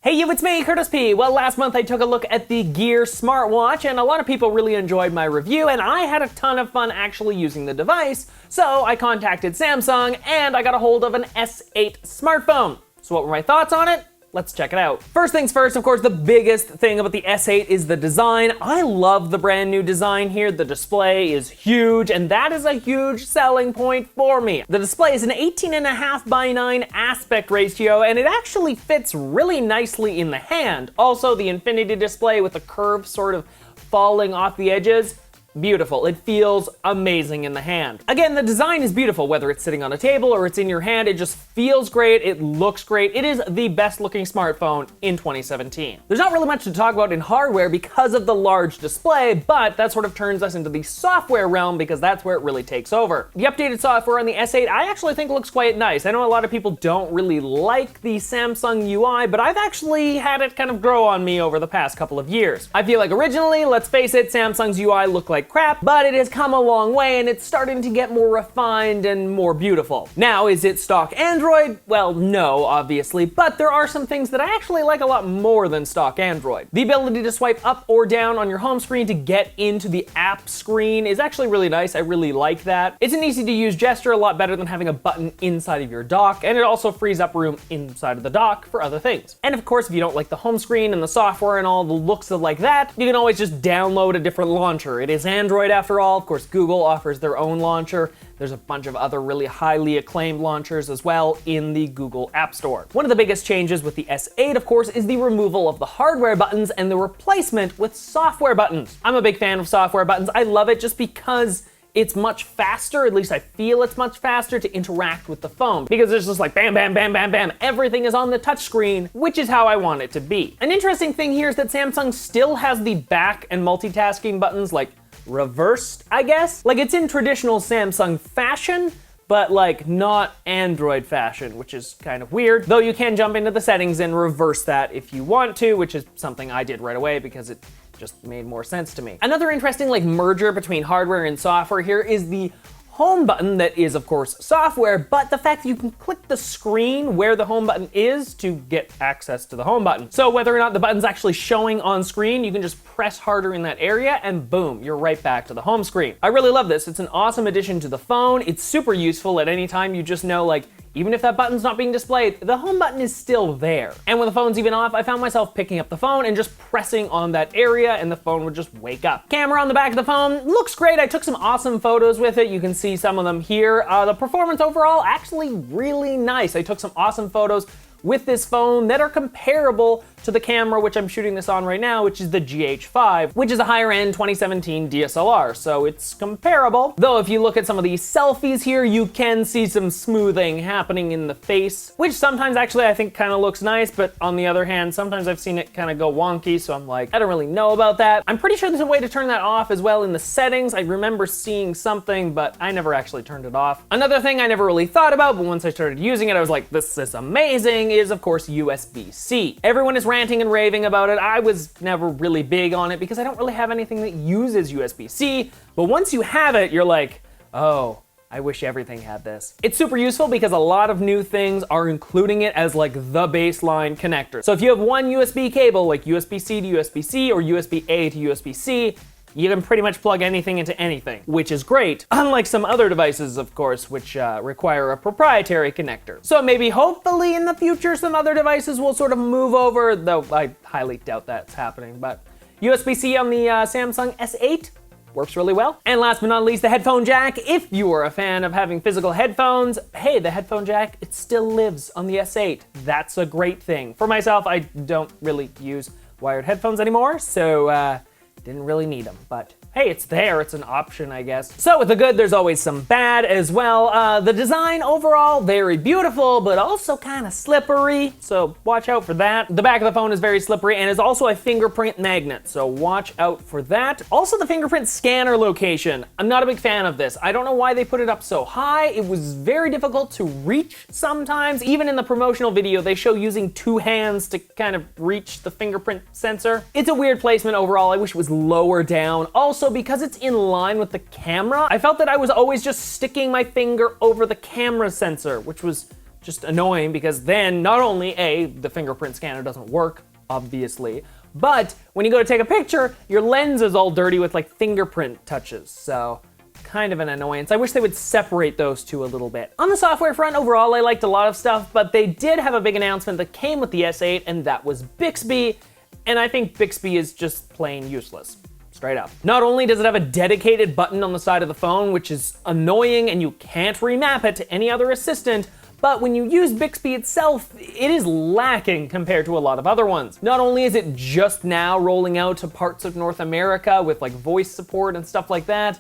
Hey you, it's me, Curtis P. Well, last month I took a look at the Gear smartwatch and a lot of people really enjoyed my review and I had a ton of fun actually using the device. So I contacted Samsung and I got a hold of an S8 smartphone. So what were my thoughts on it? Let's check it out. First things first, of course, the biggest thing about the S8 is the design. I love the brand new design here. The display is huge, and that is a huge selling point for me. The display is an 18.5:9 aspect ratio, and it actually fits really nicely in the hand. Also, the infinity display with the curve sort of falling off the edges, beautiful. It feels amazing in the hand. Again, the design is beautiful, whether it's sitting on a table or it's in your hand. It just feels great. It looks great. It is the best looking smartphone in 2017. There's not really much to talk about in hardware because of the large display, but that sort of turns us into the software realm because that's where it really takes over. The updated software on the S8 I actually think looks quite nice. I know a lot of people don't really like the Samsung UI, but I've actually had it kind of grow on me over the past couple of years. I feel like originally, let's face it, Samsung's UI looked like crap, but it has come a long way and it's starting to get more refined and more beautiful. Now, is it stock Android? Well, no, obviously, but there are some things that I actually like a lot more than stock Android. The ability to swipe up or down on your home screen to get into the app screen is actually really nice. I really like that. It's an easy to use gesture, a lot better than having a button inside of your dock, and it also frees up room inside of the dock for other things. And of course, if you don't like the home screen and the software and all the looks of like that, you can always just download a different launcher. It is Android after all. Of course, Google offers their own launcher. There's a bunch of other really highly acclaimed launchers as well in the Google App Store. One of the biggest changes with the S8, of course, is the removal of the hardware buttons and the replacement with software buttons. I'm a big fan of software buttons. I love it just because it's much faster, at least I feel it's much faster to interact with the phone because it's just like bam, bam, bam, bam, bam. Everything is on the touch screen, which is how I want it to be. An interesting thing here is that Samsung still has the back and multitasking buttons like reversed, I guess. Like it's in traditional Samsung fashion, but like not Android fashion, which is kind of weird. Though you can jump into the settings and reverse that if you want to, which is something I did right away because it just made more sense to me. Another interesting like merger between hardware and software here is the home button that is of course software, but the fact that you can click the screen where the home button is to get access to the home button. So whether or not the button's actually showing on screen, you can just press harder in that area and boom, you're right back to the home screen. I really love this. It's an awesome addition to the phone. It's super useful at any time. You just know like, even if that button's not being displayed, the home button is still there. And when the phone's even off, I found myself picking up the phone and just pressing on that area and the phone would just wake up. Camera on the back of the phone looks great. I took some awesome photos with it. You can see some of them here. The performance overall, actually really nice. I took some awesome photos with this phone that are comparable to the camera which I'm shooting this on right now, which is the GH5, which is a higher end 2017 DSLR, so it's comparable. Though if you look at some of these selfies here, you can see some smoothing happening in the face, which sometimes actually I think kind of looks nice, but on the other hand, sometimes I've seen it kind of go wonky, so I'm like, I don't really know about that. I'm pretty sure there's a way to turn that off as well in the settings. I remember seeing something, but I never actually turned it off. Another thing I never really thought about, but once I started using it, I was like, this is amazing, is of course USB-C. Everyone is ranting and raving about it. I was never really big on it because I don't really have anything that uses USB-C, but once you have it, you're like, oh, I wish everything had this. It's super useful because a lot of new things are including it as like the baseline connector. So if you have one USB cable, like USB-C to USB-C or USB-A to USB-C, you can pretty much plug anything into anything, which is great, unlike some other devices, of course, which require a proprietary connector. So maybe hopefully in the future some other devices will sort of move over, though I highly doubt that's happening, but USB-C on the Samsung S8 works really well. And last but not least, the headphone jack. If you are a fan of having physical headphones, hey, the headphone jack, it still lives on the S8. That's a great thing. For myself, I don't really use wired headphones anymore, so didn't really need them, but hey, it's there, it's an option, I guess. So with the good, there's always some bad as well. The design overall, very beautiful, but also kind of slippery, so watch out for that. The back of the phone is very slippery and is also a fingerprint magnet, so watch out for that. Also the fingerprint scanner location. I'm not a big fan of this. I don't know why they put it up so high. It was very difficult to reach sometimes. Even in the promotional video, they show using two hands to kind of reach the fingerprint sensor. It's a weird placement overall. I wish it was lower down. Also, because it's in line with the camera, I felt that I was always just sticking my finger over the camera sensor, which was just annoying because then not only the fingerprint scanner doesn't work, obviously, but when you go to take a picture, your lens is all dirty with like fingerprint touches. So kind of an annoyance. I wish they would separate those two a little bit. On the software front, overall, I liked a lot of stuff, but they did have a big announcement that came with the S8, and that was Bixby. And I think Bixby is just plain useless. Straight up. Not only does it have a dedicated button on the side of the phone, which is annoying and you can't remap it to any other assistant, but when you use Bixby itself, it is lacking compared to a lot of other ones. Not only is it just now rolling out to parts of North America with like voice support and stuff like that,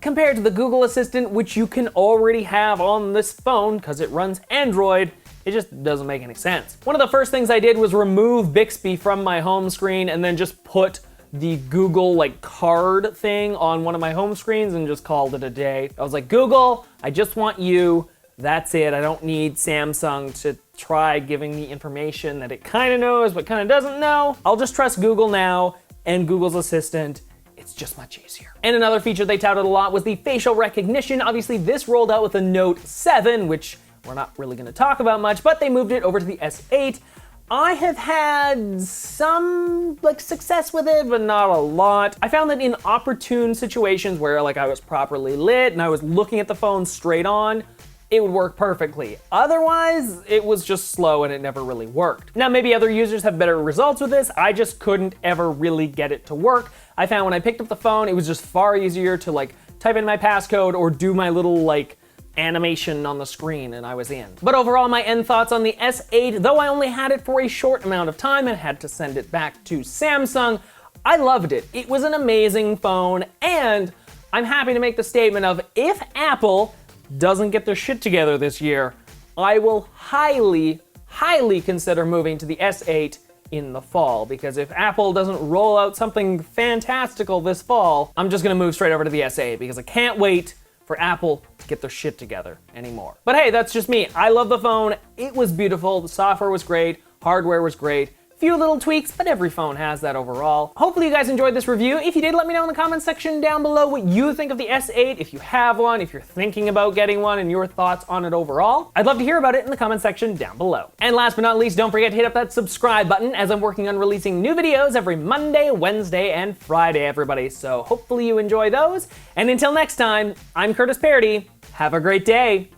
compared to the Google Assistant, which you can already have on this phone because it runs Android, it just doesn't make any sense. One of the first things I did was remove Bixby from my home screen and then just put the Google like card thing on one of my home screens and just called it a day. I was like, Google, I just want you. That's it. I don't need Samsung to try giving me information that it kind of knows but kind of doesn't know. I'll just trust Google now and Google's Assistant. It's just much easier. And another feature they touted a lot was the facial recognition. Obviously, this rolled out with the Note 7, which we're not really going to talk about much, but they moved it over to the S8. I have had some success with it, but not a lot. I found that in opportune situations where I was properly lit and I was looking at the phone straight on, it would work perfectly. Otherwise, it was just slow and it never really worked. Now, maybe other users have better results with this. I just couldn't ever really get it to work. I found when I picked up the phone, it was just far easier to type in my passcode or do my little animation on the screen and I was in. But overall, my end thoughts on the S8, though I only had it for a short amount of time and had to send it back to Samsung, I loved it. It was an amazing phone, and I'm happy to make the statement of if Apple doesn't get their shit together this year, I will highly, highly consider moving to the S8 in the fall, because if Apple doesn't roll out something fantastical this fall, I'm just gonna move straight over to the S8 because I can't wait for Apple to get their shit together anymore. But hey, that's just me. I love the phone. It was beautiful. The software was great. Hardware was great. Few little tweaks, but every phone has that overall. Hopefully you guys enjoyed this review. If you did, let me know in the comments section down below what you think of the S8, if you have one, if you're thinking about getting one, and your thoughts on it overall. I'd love to hear about it in the comment section down below. And last but not least, don't forget to hit up that subscribe button, as I'm working on releasing new videos every Monday, Wednesday, and Friday, everybody. So hopefully you enjoy those. And until next time, I'm Curtis Paradis. Have a great day.